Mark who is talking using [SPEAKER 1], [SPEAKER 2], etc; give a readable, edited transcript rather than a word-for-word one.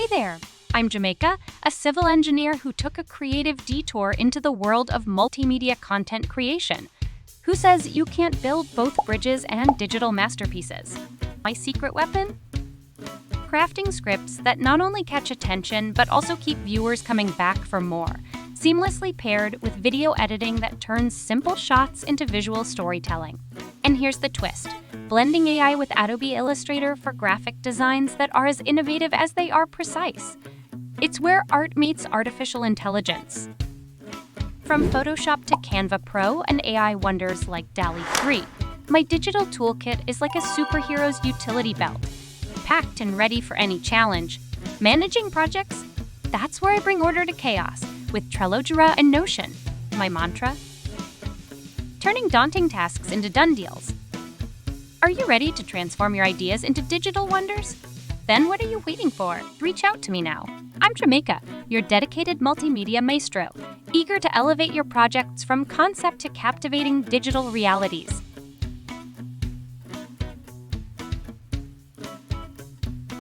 [SPEAKER 1] Hey there, I'm Jamaica, a civil engineer who took a creative detour into the world of multimedia content creation. Who says you can't build both bridges and digital masterpieces? My secret weapon? Crafting scripts that not only catch attention but also keep viewers coming back for more, seamlessly paired with video editing that turns simple shots into visual storytelling. And here's the twist: blending AI with Adobe Illustrator for graphic designs that are as innovative as they are precise. It's where art meets artificial intelligence. From Photoshop to Canva Pro and AI wonders like DALL-E 3, my digital toolkit is like a superhero's utility belt, packed and ready for any challenge. Managing projects? That's where I bring order to chaos with Trello, Jira, and Notion. My mantra? Turning daunting tasks into done deals. Are you ready to transform your ideas into digital wonders? Then what are you waiting for? Reach out to me now. I'm Jamaica, your dedicated multimedia maestro, eager to elevate your projects from concept to captivating digital realities.